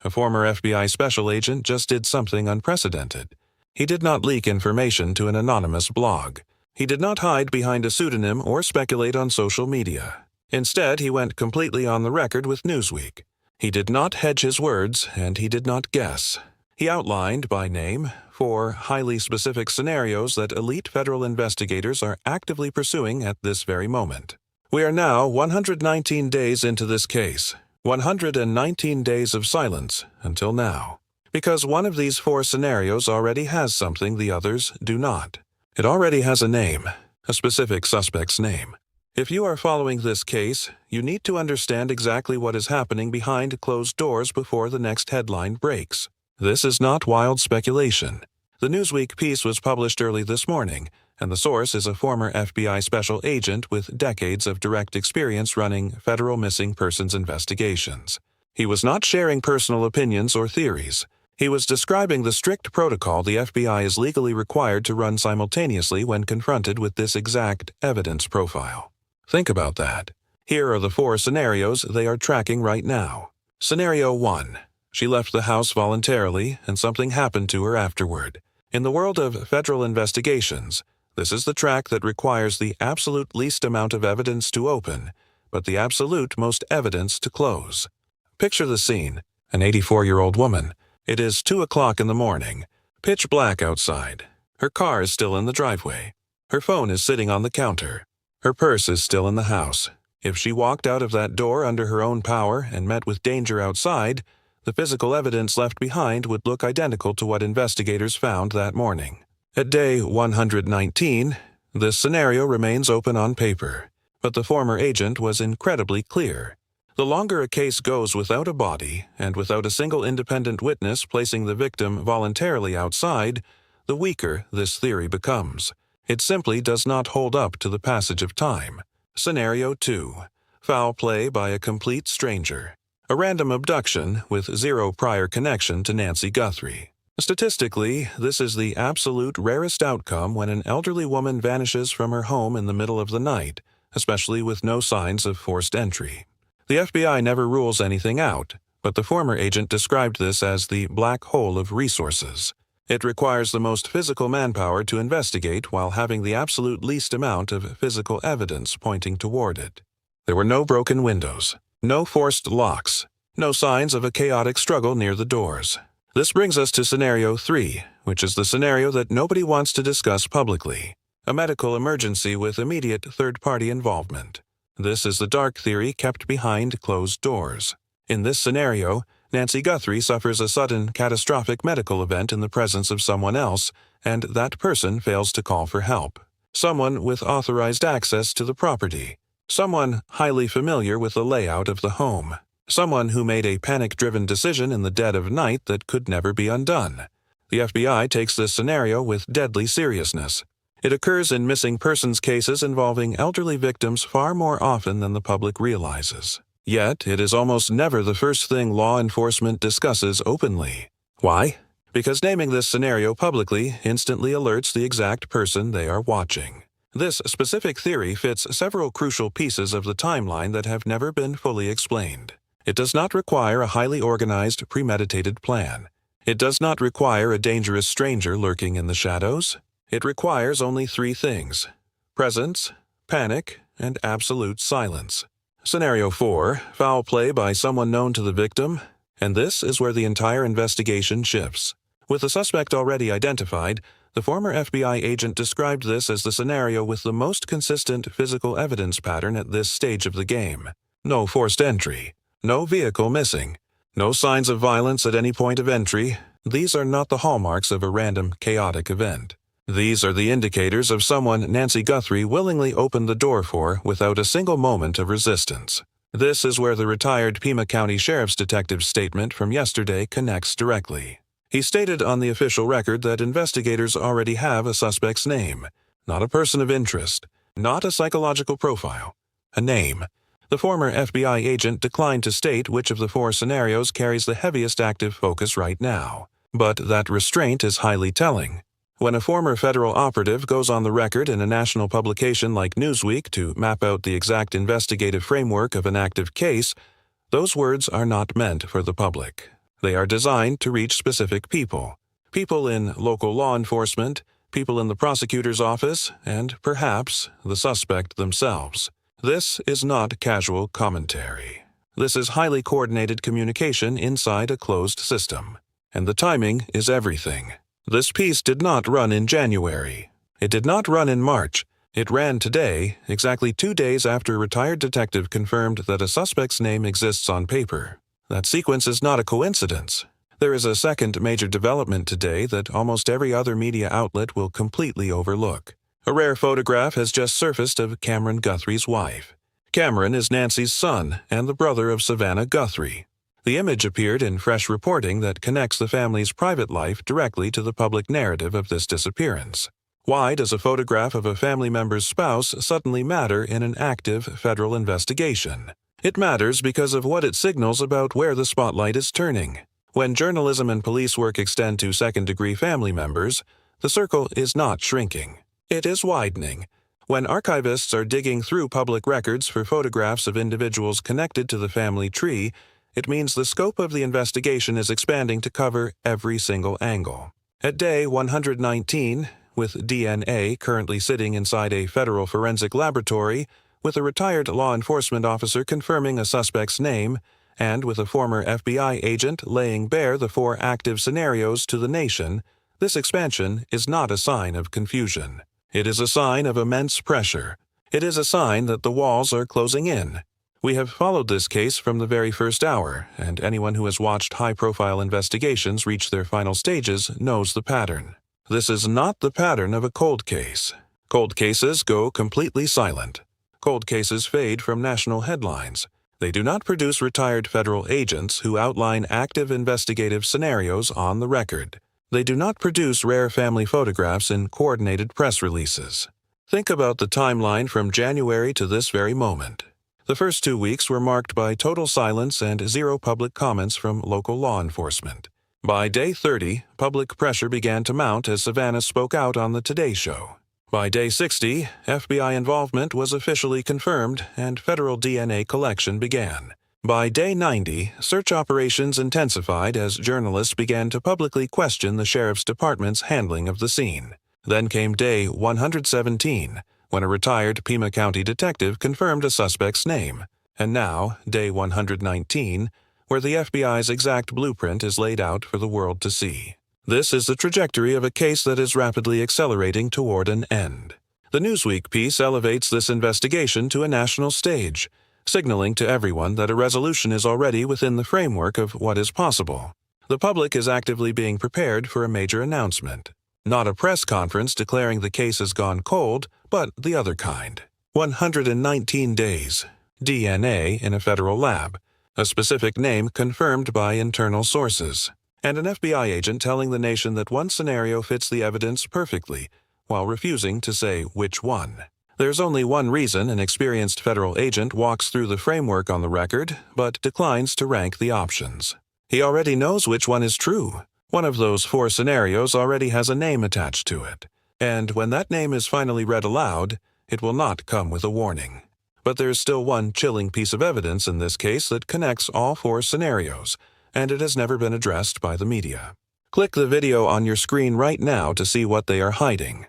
A former FBI special agent just did something unprecedented. He did not leak information to an anonymous blog. He did not hide behind a pseudonym or speculate on social media. Instead, he went completely on the record with Newsweek. He did not hedge his words, and he did not guess. He outlined, by name, 4 highly specific scenarios that elite federal investigators are actively pursuing at this very moment. We are now 119 days into this case, 119 days of silence until now, because one of these 4 scenarios already has something the others do not. It already has a name, a specific suspect's name. If you are following this case, you need to understand exactly what is happening behind closed doors before the next headline breaks. This is not wild speculation. The Newsweek piece was published early this morning, and the source is a former FBI special agent with decades of direct experience running federal missing persons investigations. He was not sharing personal opinions or theories. He was describing the strict protocol the FBI is legally required to run simultaneously when confronted with this exact evidence profile. Think about that. Here are the 4 scenarios they are tracking right now. Scenario 1. She left the house voluntarily, and something happened to her afterward. In the world of federal investigations, this is the track that requires the absolute least amount of evidence to open, but the absolute most evidence to close. Picture the scene. An 84-year-old woman. It is 2 o'clock in the morning. Pitch black outside. Her car is still in the driveway. Her phone is sitting on the counter. Her purse is still in the house. If she walked out of that door under her own power and met with danger outside, the physical evidence left behind would look identical to what investigators found that morning. At day 119, this scenario remains open on paper, but the former agent was incredibly clear. The longer a case goes without a body and without a single independent witness placing the victim voluntarily outside, the weaker this theory becomes. It simply does not hold up to the passage of time. Scenario 2. Foul play by a complete stranger. A random abduction with 0 prior connection to Nancy Guthrie. Statistically, this is the absolute rarest outcome when an elderly woman vanishes from her home in the middle of the night, especially with no signs of forced entry. The FBI never rules anything out, but the former agent described this as the black hole of resources. It requires the most physical manpower to investigate while having the absolute least amount of physical evidence pointing toward it. There were no broken windows. No forced locks. No signs of a chaotic struggle near the doors. This brings us to Scenario 3, which is the scenario that nobody wants to discuss publicly. A medical emergency with immediate third-party involvement. This is the dark theory kept behind closed doors. In this scenario, Nancy Guthrie suffers a sudden, catastrophic medical event in the presence of someone else, and that person fails to call for help. Someone with authorized access to the property. Someone highly familiar with the layout of the home. Someone who made a panic-driven decision in the dead of night that could never be undone. The FBI takes this scenario with deadly seriousness. It occurs in missing persons cases involving elderly victims far more often than the public realizes. Yet, it is almost never the first thing law enforcement discusses openly. Why? Because naming this scenario publicly instantly alerts the exact person they are watching. This specific theory fits several crucial pieces of the timeline that have never been fully explained. It does not require a highly organized, premeditated plan. It does not require a dangerous stranger lurking in the shadows. It requires only 3 things: presence, panic, and absolute silence. Scenario 4, foul play by someone known to the victim, and this is where the entire investigation shifts. With the suspect already identified, the former FBI agent described this as the scenario with the most consistent physical evidence pattern at this stage of the game. No forced entry. No vehicle missing. No signs of violence at any point of entry. These are not the hallmarks of a random, chaotic event. These are the indicators of someone Nancy Guthrie willingly opened the door for without a single moment of resistance. This is where the retired Pima County Sheriff's detective's statement from yesterday connects directly. He stated on the official record that investigators already have a suspect's name, not a person of interest, not a psychological profile, a name. The former FBI agent declined to state which of the 4 scenarios carries the heaviest active focus right now, but that restraint is highly telling. When a former federal operative goes on the record in a national publication like Newsweek to map out the exact investigative framework of an active case, those words are not meant for the public. They are designed to reach specific people. People in local law enforcement, people in the prosecutor's office, and perhaps the suspect themselves. This is not casual commentary. This is highly coordinated communication inside a closed system. And the timing is everything. This piece did not run in January. It did not run in March. It ran today, exactly 2 days after a retired detective confirmed that a suspect's name exists on paper. That sequence is not a coincidence. There is a second major development today that almost every other media outlet will completely overlook. A rare photograph has just surfaced of Cameron Guthrie's wife. Cameron is Nancy's son and the brother of Savannah Guthrie. The image appeared in fresh reporting that connects the family's private life directly to the public narrative of this disappearance. Why does a photograph of a family member's spouse suddenly matter in an active federal investigation? It matters because of what it signals about where the spotlight is turning. When journalism and police work extend to second-degree family members, the circle is not shrinking. It is widening. When archivists are digging through public records for photographs of individuals connected to the family tree, it means the scope of the investigation is expanding to cover every single angle. At day 119, with DNA currently sitting inside a federal forensic laboratory, with a retired law enforcement officer confirming a suspect's name, and with a former FBI agent laying bare the 4 active scenarios to the nation, this expansion is not a sign of confusion. It is a sign of immense pressure. It is a sign that the walls are closing in. We have followed this case from the very first hour, and anyone who has watched high-profile investigations reach their final stages knows the pattern. This is not the pattern of a cold case. Cold cases go completely silent. Cold cases fade from national headlines. They do not produce retired federal agents who outline active investigative scenarios on the record. They do not produce rare family photographs in coordinated press releases. Think about the timeline from January to this very moment. The first 2 weeks were marked by total silence and zero public comments from local law enforcement. By day 30, public pressure began to mount as Savannah spoke out on the Today Show. By day 60, FBI involvement was officially confirmed and federal DNA collection began. By day 90, search operations intensified as journalists began to publicly question the sheriff's department's handling of the scene. Then came day 117, when a retired Pima County detective confirmed a suspect's name. And now, day 119, where the FBI's exact blueprint is laid out for the world to see. This is the trajectory of a case that is rapidly accelerating toward an end. The Newsweek piece elevates this investigation to a national stage, signaling to everyone that a resolution is already within the framework of what is possible. The public is actively being prepared for a major announcement. Not a press conference declaring the case has gone cold, but the other kind. 119 days. DNA in a federal lab. A specific name confirmed by internal sources, and an FBI agent telling the nation that one scenario fits the evidence perfectly, while refusing to say which one. There's only one reason an experienced federal agent walks through the framework on the record, but declines to rank the options. He already knows which one is true. One of those 4 scenarios already has a name attached to it, and when that name is finally read aloud, it will not come with a warning. But there's still one chilling piece of evidence in this case that connects all 4 scenarios, and it has never been addressed by the media. Click the video on your screen right now to see what they are hiding.